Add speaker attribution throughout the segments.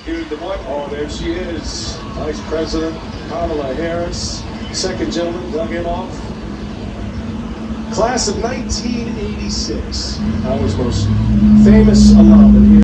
Speaker 1: Here in Des Moines. Oh, there she is. Vice President Kamala Harris. Second gentleman, Doug Inhofe. Class of 1986. Our most famous alum here.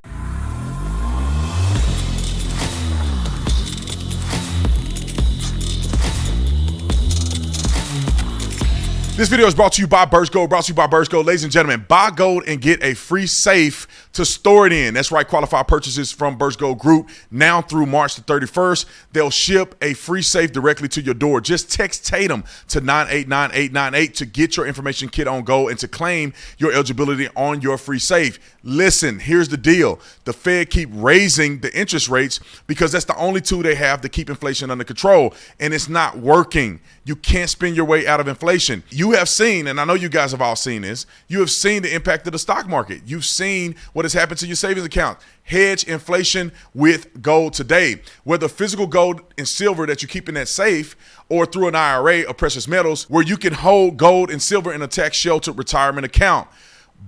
Speaker 2: This video is brought to you by BurstGold. Ladies and gentlemen, buy gold and get a free safe to store it in. That's right, qualified purchases from Burst Gold Group now through March the 31st. They'll ship a free safe directly to your door. Just text Tatum to 989898 to get your information kit on gold and to claim your eligibility on your free safe. Listen, here's the deal. The Fed keep raising the interest rates because that's the only tool they have to keep inflation under control, and it's not working. You can't spend your way out of inflation. You have seen, and I know you guys have all seen this, you have seen the impact of the stock market. You've seen what has happened to your savings account. Hedge inflation with gold today. Whether physical gold and silver that you keep in that safe or through an IRA of precious metals where you can hold gold and silver in a tax-sheltered retirement account.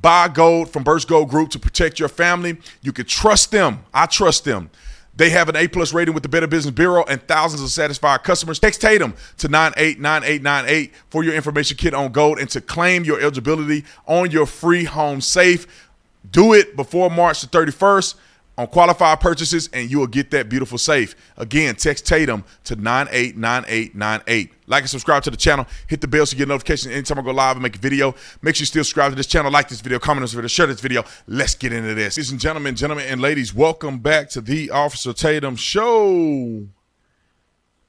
Speaker 2: Buy gold from Burst Gold Group to protect your family. You can trust them. I trust them. They have an A+ rating with the Better Business Bureau and thousands of satisfied customers. Text Tatum to 989898 for your information kit on gold and to claim your eligibility on your free home safe. Do it before March the 31st on qualified purchases and you will get that beautiful safe. Again, text Tatum to 989898. Like and subscribe to the channel. Hit the bell so you get notifications anytime I go live and make a video. Make sure you still subscribe to this channel, like this video, comment on this video, share this video. Let's get into this. Ladies and gentlemen, and ladies, welcome back to the Officer Tatum Show.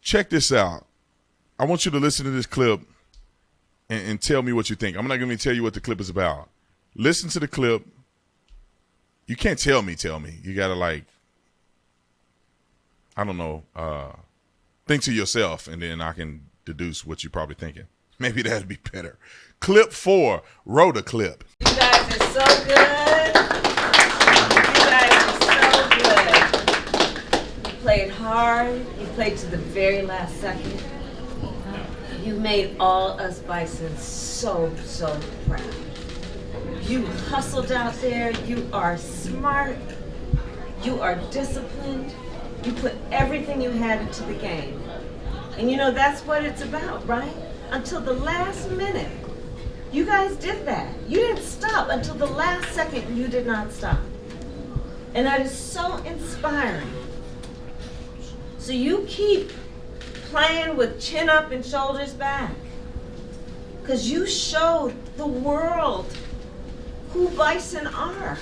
Speaker 2: Check this out. I want you to listen to this clip and tell me what you think. I'm not going to tell you what the clip is about. Listen to the clip. You can't tell me. You got to, like, I don't know, think to yourself, and then I can deduce what you're probably thinking. Maybe that'd be better. Clip 4, roll the clip.
Speaker 3: You guys are so good. You guys are so good. You played hard. You played to the very last second. You made all us Bisons so proud. You hustled out there. You are smart. You are disciplined. You put everything you had into the game. And you know, that's what it's about, right? Until the last minute. You guys did that. You didn't stop until the last second. You did not stop. And that is so inspiring. So you keep playing with chin up and shoulders back. Because you showed the world who Bison are,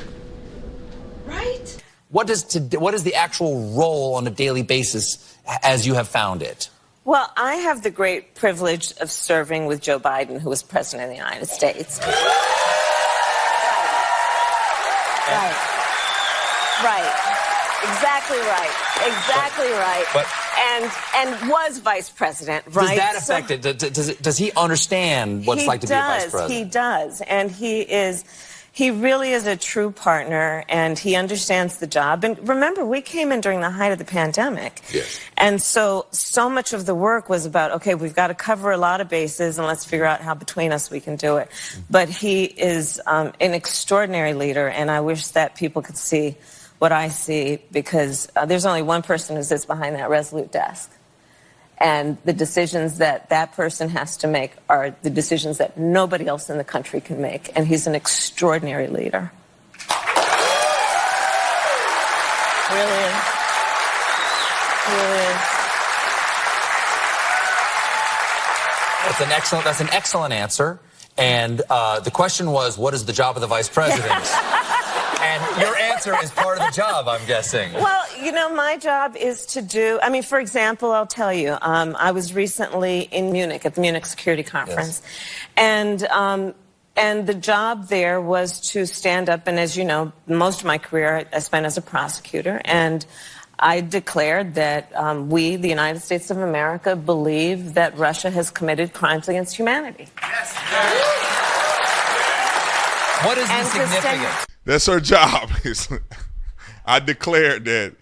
Speaker 3: right?
Speaker 4: What is the actual role on a daily basis as you have found it?
Speaker 3: Well, I have the great privilege of serving with Joe Biden, who was president of the United States. Right. Exactly right.
Speaker 4: But,
Speaker 3: and was vice president, right?
Speaker 4: Does that affect it? Does he understand what it's like to be a vice president?
Speaker 3: He does, and he really is a true partner, and he understands the job. And remember, we came in during the height of the pandemic.
Speaker 4: Yes.
Speaker 3: And so much of the work was about, okay, we've got to cover a lot of bases, and let's figure out how between us we can do it. But he is an extraordinary leader, and I wish that people could see what I see, because there's only one person who sits behind that resolute desk. And the decisions that that person has to make are the decisions that nobody else in the country can make. And he's an extraordinary leader. Really is. Really is.
Speaker 4: That's an excellent answer. And the question was, what is the job of the vice president? And your answer is part of the job, I'm guessing.
Speaker 3: Well, you know, my job is to do, I mean, for example, I'll tell you, I was recently in Munich at the Munich Security Conference. Yes. And the job there was to stand up, and as you know, most of my career I spent as a prosecutor, and I declared that we, the United States of America, believe that Russia has committed crimes against humanity.
Speaker 4: Yes. What is the significance?
Speaker 2: That's her job. I declared that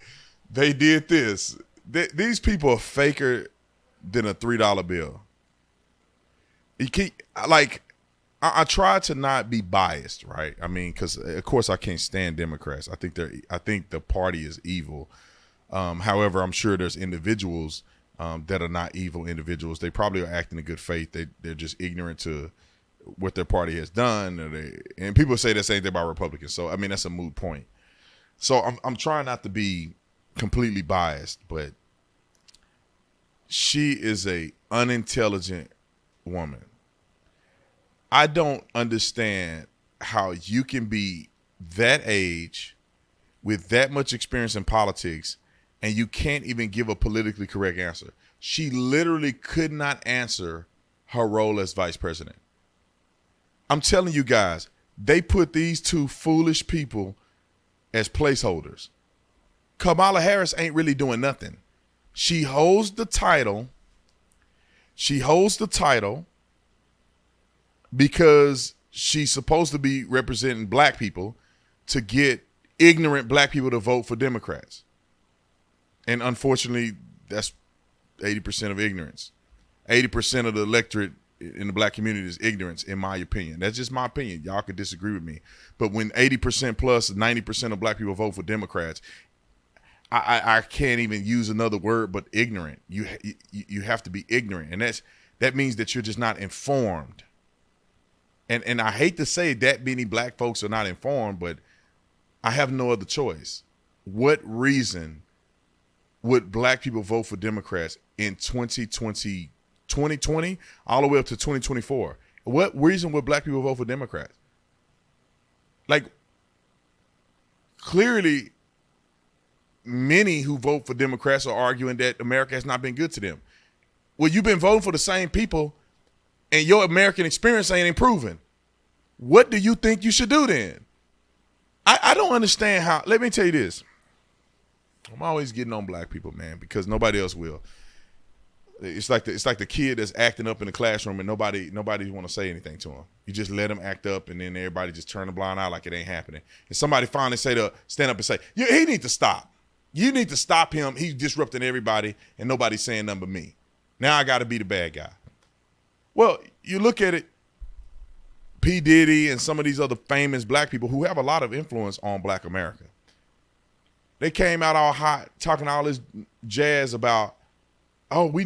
Speaker 2: they did this. These people are faker than a $3 bill. I try to not be biased, right? I mean, because of course I can't stand Democrats. I think the party is evil. However, I'm sure there's individuals that are not evil individuals. They probably are acting in good faith. They're just ignorant to what their party has done. And people say the same thing about Republicans. So, I mean, that's a moot point. So I'm trying not to be completely biased, but she is a unintelligent woman. I don't understand how you can be that age with that much experience in politics and you can't even give a politically correct answer. She literally could not answer her role as vice president. I'm telling you guys, they put these two foolish people as placeholders. Kamala Harris ain't really doing nothing. She holds the title. Because she's supposed to be representing black people to get ignorant black people to vote for Democrats. And unfortunately, that's 80% of ignorance. 80% of the electorate in the black community is ignorance, in my opinion. That's just my opinion. Y'all could disagree with me. But when 80% plus 90% of black people vote for Democrats, I can't even use another word but ignorant. You have to be ignorant. And that means that you're just not informed. And I hate to say that many black folks are not informed, but I have no other choice. What reason would black people vote for Democrats in 2020 all the way up to 2024? What reason would black people vote for Democrats? Like, clearly, many who vote for Democrats are arguing that America has not been good to them. Well, you've been voting for the same people and your American experience ain't improving. What do you think you should do then? I don't understand how. Let me tell you this. I'm always getting on black people, man, because nobody else will. It's like the kid that's acting up in the classroom and nobody want to say anything to him. You just let him act up and then everybody just turn a blind eye like it ain't happening. And somebody finally stand up and say, yeah, he need to stop. You need to stop him. He's disrupting everybody and nobody's saying nothing but me. Now I got to be the bad guy. Well, you look at it, P. Diddy and some of these other famous black people who have a lot of influence on black America. They came out all hot talking all this jazz about, oh, we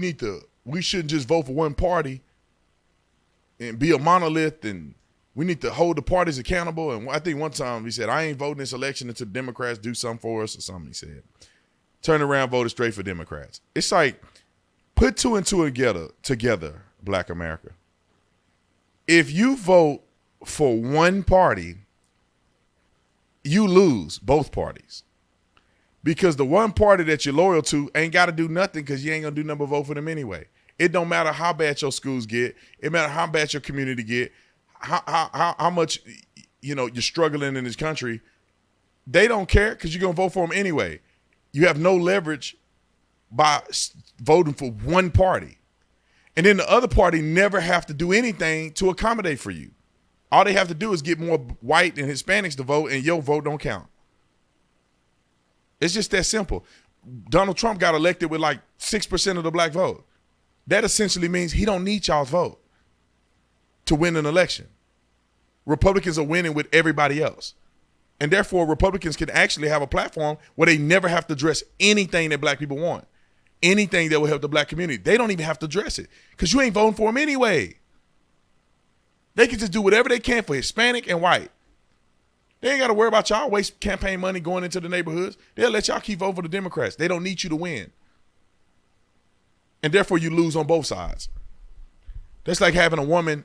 Speaker 2: shouldn't just vote for one party and be a monolith, and we need to hold the parties accountable. And I think one time he said, I ain't voting this election until the Democrats do something for us or something, he said. Turned around, voted straight for Democrats. It's like, put two and two together, black America. If you vote for one party, you lose both parties. Because the one party that you're loyal to ain't got to do nothing because you ain't going to do nothing but vote for them anyway. It don't matter how bad your schools get. It matter how bad your community get, how much you're struggling in this country. They don't care because you're going to vote for them anyway. You have no leverage by voting for one party. And then the other party never have to do anything to accommodate for you. All they have to do is get more white and Hispanics to vote and your vote don't count. It's just that simple. Donald Trump got elected with like 6% of the black vote. That essentially means he don't need y'all's vote to win an election. Republicans are winning with everybody else. And therefore, Republicans can actually have a platform where they never have to address anything that black people want. Anything that will help the black community. They don't even have to address it because you ain't voting for them anyway. They can just do whatever they can for Hispanic and white. They ain't got to worry about y'all waste campaign money going into the neighborhoods. They'll let y'all keep voting for the Democrats. They don't need you to win. And therefore, you lose on both sides. That's like having a woman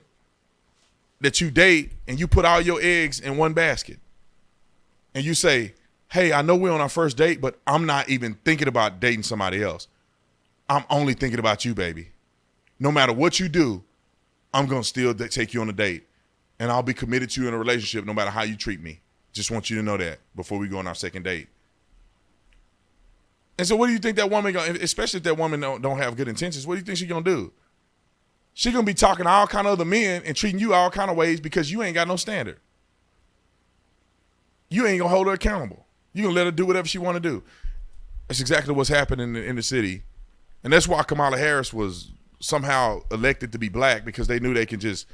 Speaker 2: that you date and you put all your eggs in one basket. And you say, hey, I know we're on our first date, but I'm not even thinking about dating somebody else. I'm only thinking about you, baby. No matter what you do, I'm going to still take you on a date. And I'll be committed to you in a relationship no matter how you treat me. Just want you to know that before we go on our second date. And so what do you think that woman, especially if that woman don't have good intentions, what do you think she's going to do? She's going to be talking to all kind of other men and treating you all kind of ways because you ain't got no standard. You ain't going to hold her accountable. You're going to let her do whatever she want to do. That's exactly what's happening in the city. And that's why Kamala Harris was somehow elected to be black, because they knew they could just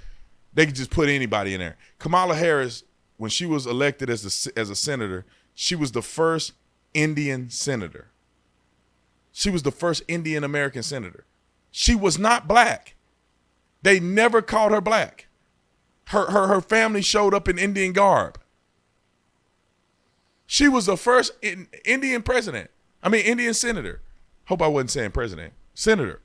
Speaker 2: put anybody in there. Kamala Harris, when she was elected as a senator, she was the first Indian senator. She was the first Indian American senator. She was not black. They never called her black. Her family showed up in Indian garb. She was the first Indian Indian senator. Hope I wasn't saying president. Senator.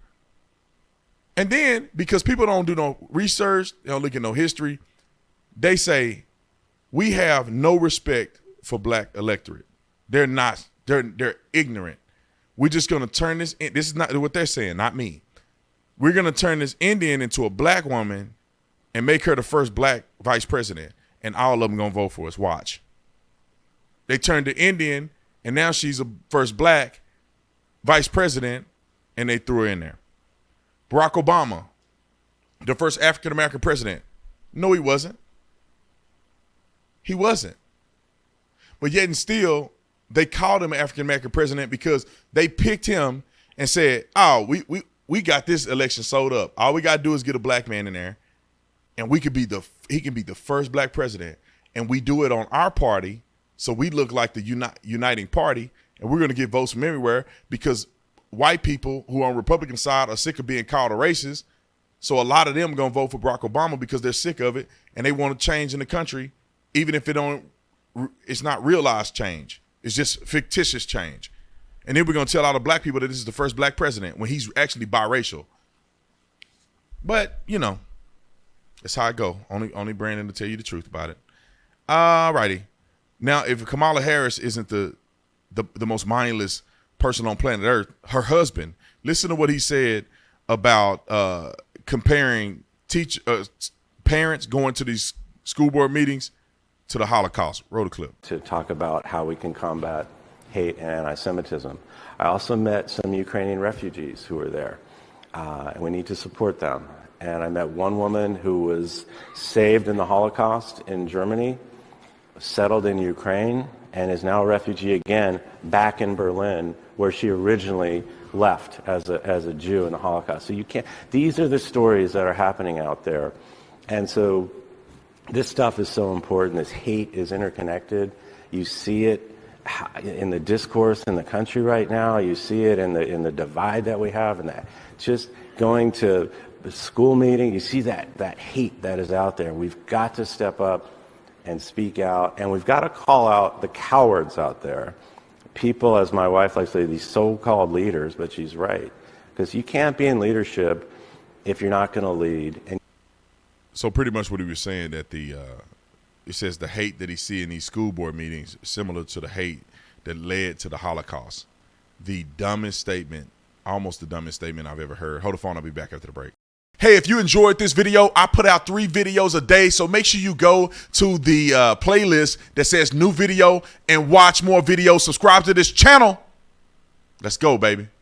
Speaker 2: And then, because people don't do no research, they don't look at no history, they say, we have no respect for black electorate. They're ignorant. We're just going to turn this is not what they're saying, not me. We're going to turn this Indian into a black woman and make her the first black vice president. And all of them going to vote for us. Watch. They turned the Indian, and now she's a first black vice president, and they threw her in there. Barack Obama, the first African-American president. No, he wasn't. He wasn't. But yet and still, they called him an African-American president because they picked him and said, oh, we got this election sold up. All we got to do is get a black man in there, and he can be the first black president. And we do it on our party, so we look like the uniting party, and we're going to get votes from everywhere because white people who are on the Republican side are sick of being called a racist. So a lot of them are going to vote for Barack Obama because they're sick of it, and they want to change in the country, even if it's not realized change. It's just fictitious change. And then we're going to tell all the black people that this is the first black president when he's actually biracial. But, that's how it go. Only Brandon to tell you the truth about it. All righty. Now, if Kamala Harris isn't the most mindless person on planet Earth, her husband, listen to what he said about comparing parents going to these school board meetings to the Holocaust. Roll the clip.
Speaker 5: To talk about how we can combat hate and anti-Semitism. I also met some Ukrainian refugees who were there, and we need to support them. And I met one woman who was saved in the Holocaust in Germany, settled in Ukraine, and is now a refugee again back in Berlin, where she originally left as a Jew in the Holocaust. So these are the stories that are happening out there. And so this stuff is so important. This hate is interconnected. You see it in the discourse in the country right now. You see it in the divide that we have, and that just going to the school meeting. You see that hate that is out there. We've got to step up and speak out, and we've got to call out the cowards out there. People, as my wife likes to say, these so-called leaders, but she's right, because you can't be in leadership if you're not going to lead. And
Speaker 2: so pretty much what he was saying, that it says the hate that he see in these school board meetings is similar to the hate that led to the Holocaust. The dumbest statement, almost the dumbest statement I've ever heard. Hold the phone, I'll be back after the break. Hey, if you enjoyed this video, I put out 3 videos a day, so make sure you go to the playlist that says new video and watch more videos. Subscribe to this channel. Let's go, baby.